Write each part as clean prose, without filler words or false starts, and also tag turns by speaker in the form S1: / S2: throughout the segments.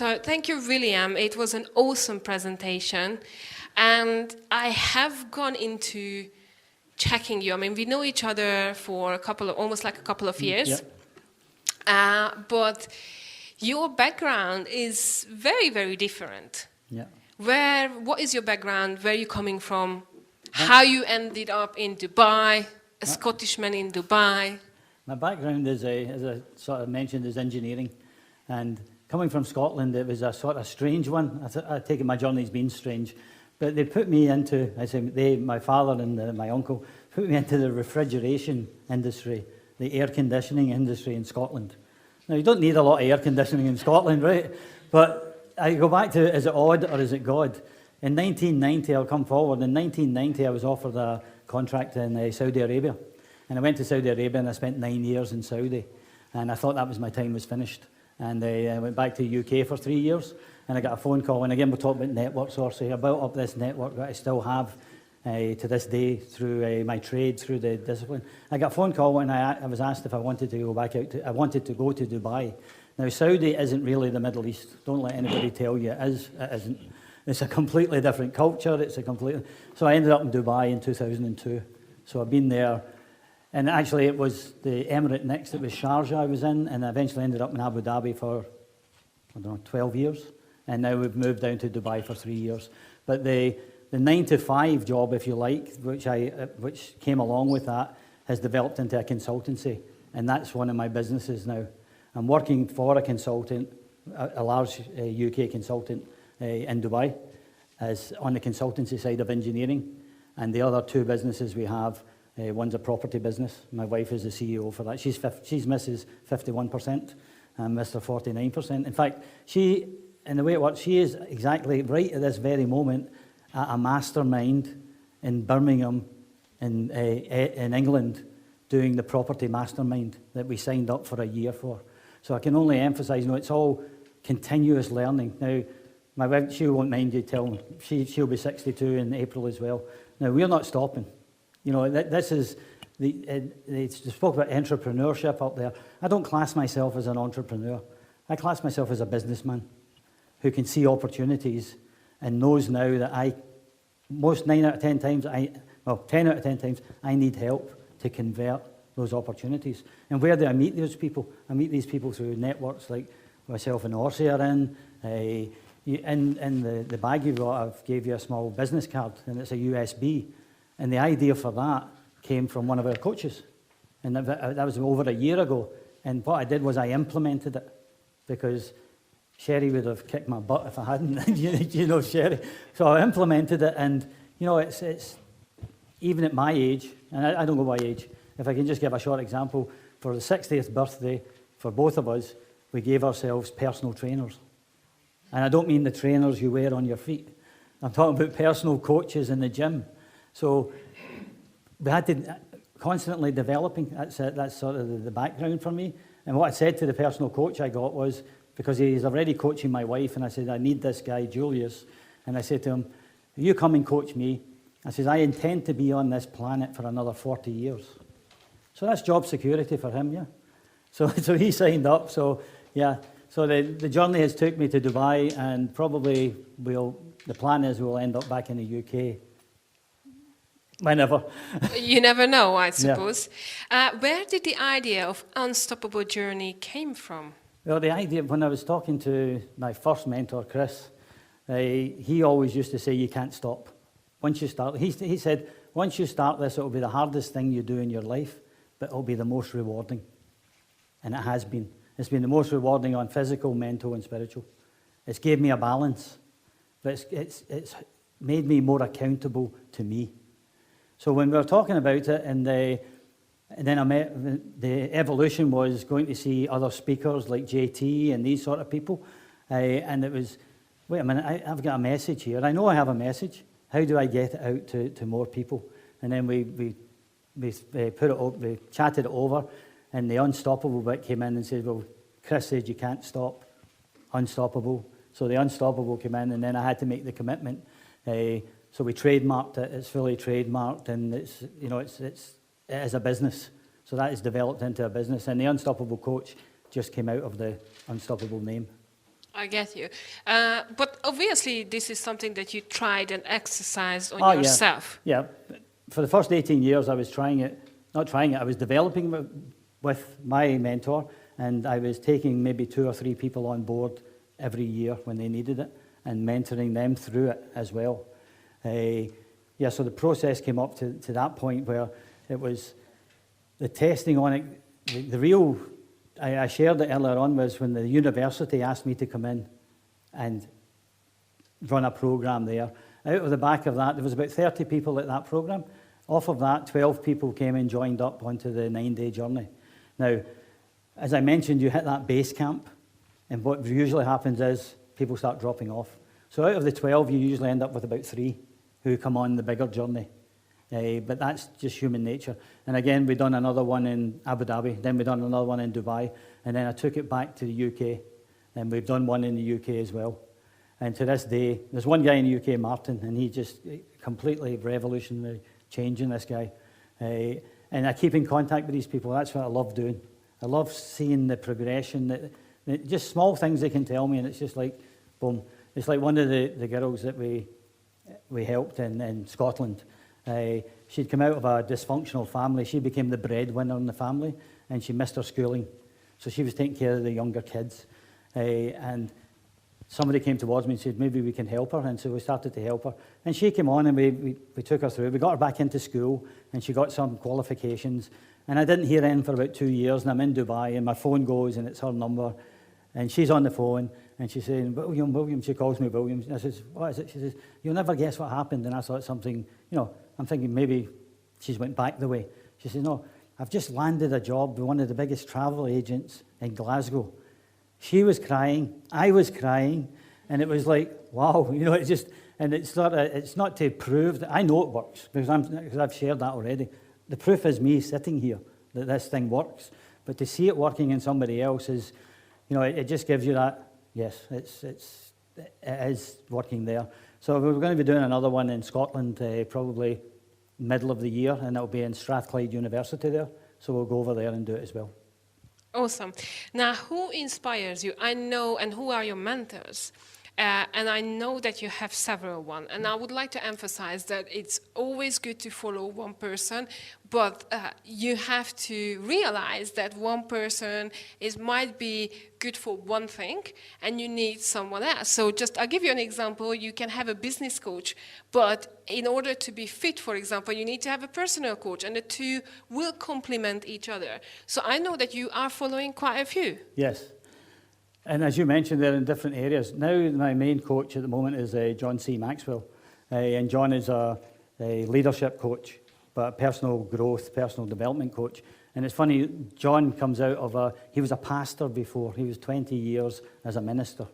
S1: So thank you, William. It was an awesome presentation. And I have gone into checking you. I mean, we know each other for almost like a couple of years. But your background is very, very different.
S2: Yeah.
S1: What is your background? Where are you coming from? How you ended up in Dubai, a Scottish man in Dubai?
S2: My background is, as I sort of mentioned, is engineering. And coming from Scotland, it was a sort of strange one. I take it my journey's been strange. But they put me into, my father and my uncle, put me into the refrigeration industry, the air conditioning industry in Scotland. Now, you don't need a lot of air conditioning in Scotland, right? But I go back to, is it odd or is it God? In 1990, I'll come forward, in 1990 I was offered a contract in Saudi Arabia. And I went to Saudi Arabia and I spent 9 years in Saudi. And I thought that was my time was finished. And I went back to the UK for 3 years. And I got a phone call. And again, we'll talk about networks also. I built up this network that I still have to this day through my trade, through the discipline. I got a phone call when I was asked if I wanted to go back out. I wanted to go to Dubai. Now, Saudi isn't really the Middle East. Don't let anybody tell you it is. It isn't. It's a completely different culture. So I ended up in Dubai in 2002. So I've been there. And actually, it was the Emirate next. It was Sharjah I was in. And I eventually ended up in Abu Dhabi for, 12 years. And now we've moved down to Dubai for 3 years. But the 9-to-5 job, if you like, which came along with that, has developed into a consultancy. And that's one of my businesses now. I'm working for a consultant, a large UK consultant in Dubai, as on the consultancy side of engineering. And the other two businesses we have, one's a property business. My wife is the CEO for that. She's Mrs. 51% and Mr. 49%. In fact, in the way it works, she is exactly right at this very moment at a mastermind in Birmingham in England doing the property mastermind that we signed up for a year for. So I can only emphasize, it's all continuous learning. Now, my wife, she won't mind you telling, she'll be 62 in April as well. Now, we're not stopping. This is, they spoke about entrepreneurship up there. I don't class myself as an entrepreneur. I class myself as a businessman who can see opportunities and knows now that 10 out of 10 times, I need help to convert those opportunities. And where do I meet those people? I meet these people through networks like myself and Orsi are in. In the bag you've got, I've gave you a small business card, and it's a USB. And the idea for that came from one of our coaches. And that was over a year ago. And what I did was I implemented it, because Sherry would have kicked my butt if I hadn't, Sherry. So I implemented it, and, it's even at my age, and I don't go by age, if I can just give a short example, for the 60th birthday, for both of us, we gave ourselves personal trainers. And I don't mean the trainers you wear on your feet. I'm talking about personal coaches in the gym. So we had to constantly developing. That's sort of the background for me. And what I said to the personal coach I got was, because he's already coaching my wife, and I said, I need this guy, Julius. And I said to him, you come and coach me. I said, I intend to be on this planet for another 40 years. So that's job security for him, yeah. So he signed up. So, yeah. So the journey has took me to Dubai, and probably the plan is we'll end up back in the UK. Whenever.
S1: You never know, I suppose. Yeah. Where did the idea of Unstoppable Journey came from?
S2: Well, the idea, when I was talking to my first mentor, Chris, he always used to say, you can't stop. Once you start, he said, once you start this, it'll be the hardest thing you do in your life, but it'll be the most rewarding. And it has been. It's been the most rewarding on physical, mental, and spiritual. It's gave me a balance, but it's made me more accountable to me. So when we were talking about it, and then I met, the evolution was going to see other speakers like JT and these sort of people, and it was, wait a minute, I've got a message here. I know I have a message. How do I get it out to more people? And then we put it up, we chatted it over, and the unstoppable bit came in and said, well, Chris said you can't stop. Unstoppable. So the unstoppable came in, and then I had to make the commitment. So we trademarked it. It's fully trademarked, and it is a business. So that is developed into a business. And the Unstoppable Coach just came out of the Unstoppable name.
S1: I get you. But obviously, this is something that you tried and exercised on
S2: Oh,
S1: yourself.
S2: yeah. For the first 18 years, I was I was developing with my mentor, and I was taking maybe 2 or 3 people on board every year when they needed it, and mentoring them through it as well. So the process came up to that point where it was the testing on it. The real, I shared it earlier on, was when the university asked me to come in and run a program there. Out of the back of that, there was about 30 people at that program. Off of that, 12 people came and joined up onto the 9-day journey. Now, as I mentioned, you hit that base camp, and what usually happens is people start dropping off. So out of the 12, you usually end up with about 3 who come on the bigger journey. But that's just human nature. And again, we done another one in Abu Dhabi, then we done another one in Dubai, and then I took it back to the UK, and we've done one in the UK as well. And to this day, there's one guy in the UK, Martin, and he just completely revolutionary changing, this guy. And I keep in contact with these people. That's what I love doing. I love seeing the progression, just small things they can tell me, and it's just like, boom. It's like one of the girls that we helped in Scotland. She'd come out of a dysfunctional family. She became the breadwinner in the family, and she missed her schooling. So she was taking care of the younger kids. And somebody came towards me and said, maybe we can help her. And so we started to help her. And she came on, and we took her through. We got her back into school, and she got some qualifications. And I didn't hear anything for about 2 years, and I'm in Dubai, and my phone goes, and it's her number. And she's on the phone, and she's saying, William, she calls me William. And I says, what is it? She says, you'll never guess what happened. And I thought something, I'm thinking maybe she's went back the way. She says, no, I've just landed a job with one of the biggest travel agents in Glasgow. She was crying, I was crying, and it was like, wow, it's just, and it's not to prove that, I know it works, because I've shared that already. The proof is me sitting here, that this thing works. But to see it working in somebody else is, it just gives you that, yes, it is working there. So we're going to be doing another one in Scotland, probably middle of the year, and it'll be in Strathclyde University there. So we'll go over there and do it as well.
S1: Awesome. Now, who inspires you? I know, and who are your mentors? And I know that you have several ones. And I would like to emphasize that it's always good to follow one person, but you have to realize that one person might be good for one thing, and you need someone else. So I'll give you an example. You can have a business coach, but in order to be fit, for example, you need to have a personal coach, and the two will complement each other. So I know that you are following quite a few.
S2: Yes. And as you mentioned, they're in different areas. Now, my main coach at the moment is John C. Maxwell. And John is a leadership coach, but a personal growth, personal development coach. And it's funny, John comes out of he was a pastor before. He was 20 years as a minister.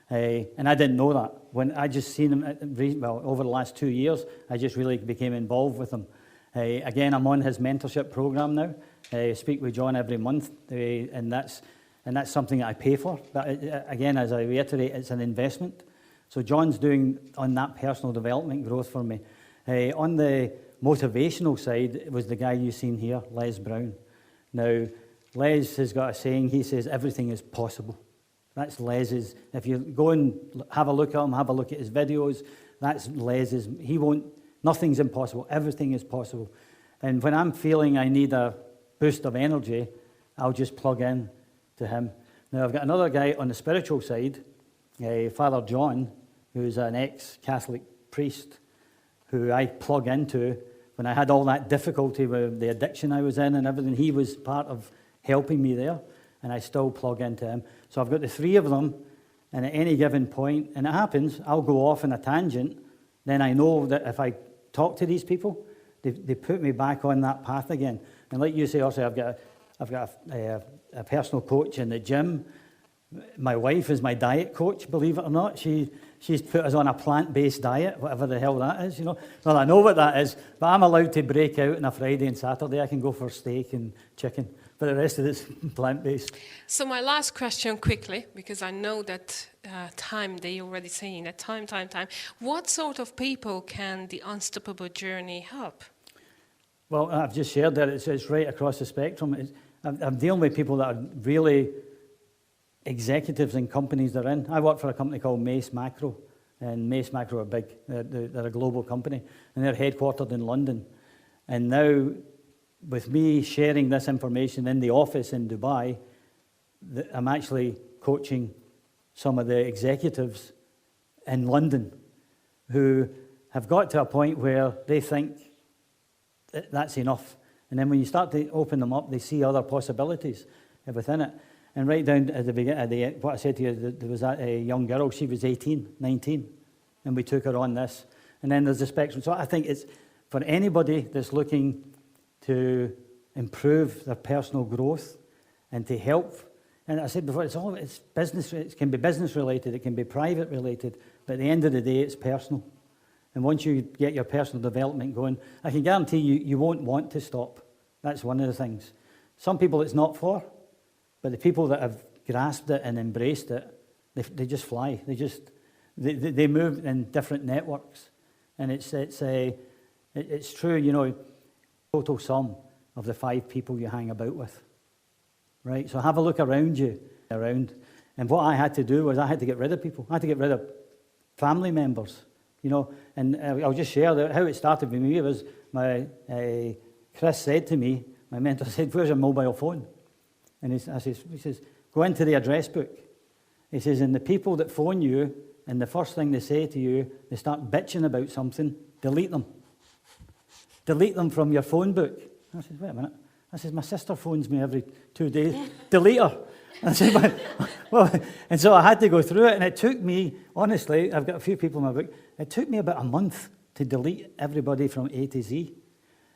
S2: And I didn't know that. When I just seen him, over the last 2 years, I just really became involved with him. Again, I'm on his mentorship program now. I speak with John every month, and that's something that I pay for. But again, as I reiterate, it's an investment. So John's doing on that personal development growth for me. On the motivational side, it was the guy you've seen here, Les Brown. Now, Les has got a saying, he says, everything is possible. That's Les's. If you go and have a look at him, have a look at his videos, that's Les's. Nothing's impossible. Everything is possible. And when I'm feeling I need a boost of energy, I'll just plug in to him. Now, I've got another guy on the spiritual side, Father John, who's an ex-Catholic priest, who I plug into when I had all that difficulty with the addiction I was in and everything. He was part of helping me there, and I still plug into him. So I've got the 3 of them, and at any given point, and it happens, I'll go off on a tangent, then I know that if I talk to these people, they put me back on that path again. And like you say, also, I've got a personal coach in the gym. My wife is my diet coach, believe it or not. She's put us on a plant-based diet, whatever the hell that is, Well, I know what that is, but I'm allowed to break out on a Friday and Saturday. I can go for steak and chicken, but the rest of it's plant-based.
S1: So my last question quickly, because I know that they already saying that time. What sort of people can the Unstoppable Journey help?
S2: Well, I've just shared that it's right across the spectrum. I'm dealing with people that are really executives in companies they're in. I work for a company called Mace Macro, and Mace Macro are big. They're a global company, and they're headquartered in London. And now, with me sharing this information in the office in Dubai, I'm actually coaching some of the executives in London who have got to a point where they think that's enough. And then when you start to open them up, they see other possibilities within it. And right down at the beginning, what I said to you, there was a young girl, she was 18, 19, and we took her on this. And then there's the spectrum. So I think it's for anybody that's looking to improve their personal growth and to help. And I said before, it's business. It can be business related, it can be private related, but at the end of the day, it's personal. And once you get your personal development going, I can guarantee you won't want to stop. That's one of the things. Some people it's not for, but the people that have grasped it and embraced it, they just fly. They move in different networks, and it's true. You know, total sum of the 5 people you hang about with, right? So have a look around you, and what I had to do was I had to get rid of people. I had to get rid of family members, you know. And I'll just share how it started with me. It was Chris said to me, my mentor said, "Where's your mobile phone?" And he says, "Go into the address book." He says, "And the people that phone you, and the first thing they say to you, they start bitching about something, delete them. Delete them from your phone book." I said, "Wait a minute." I said, "My sister phones me every 2 days. Delete her." I said, "Well," and so I had to go through it, and it took me, honestly, I've got a few people in my book, it took me about a month to delete everybody from A to Z.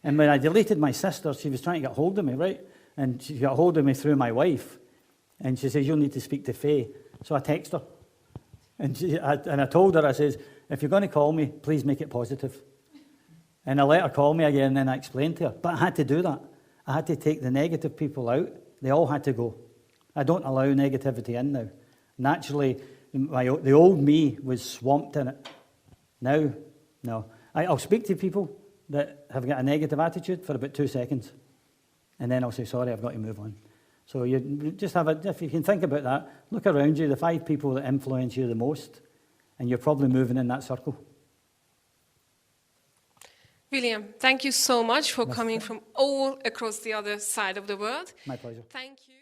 S2: And when I deleted my sister, she was trying to get hold of me, right? And she got hold of me through my wife. And she says, "You'll need to speak to Faye." So I text her. And I told her, I says, "If you're going to call me, please make it positive." And I let her call me again, and then I explained to her. But I had to do that. I had to take the negative people out. They all had to go. I don't allow negativity in now. Naturally, the old me was swamped in it. Now, no. I'll speak to people that have got a negative attitude for about 2 seconds. And then I'll say, "Sorry, I've got to move on." So you just if you can think about that, look around you, the 5 people that influence you the most, and you're probably moving in that circle.
S1: William, thank you so much for coming from all across the other side of the world.
S2: My pleasure.
S1: Thank you.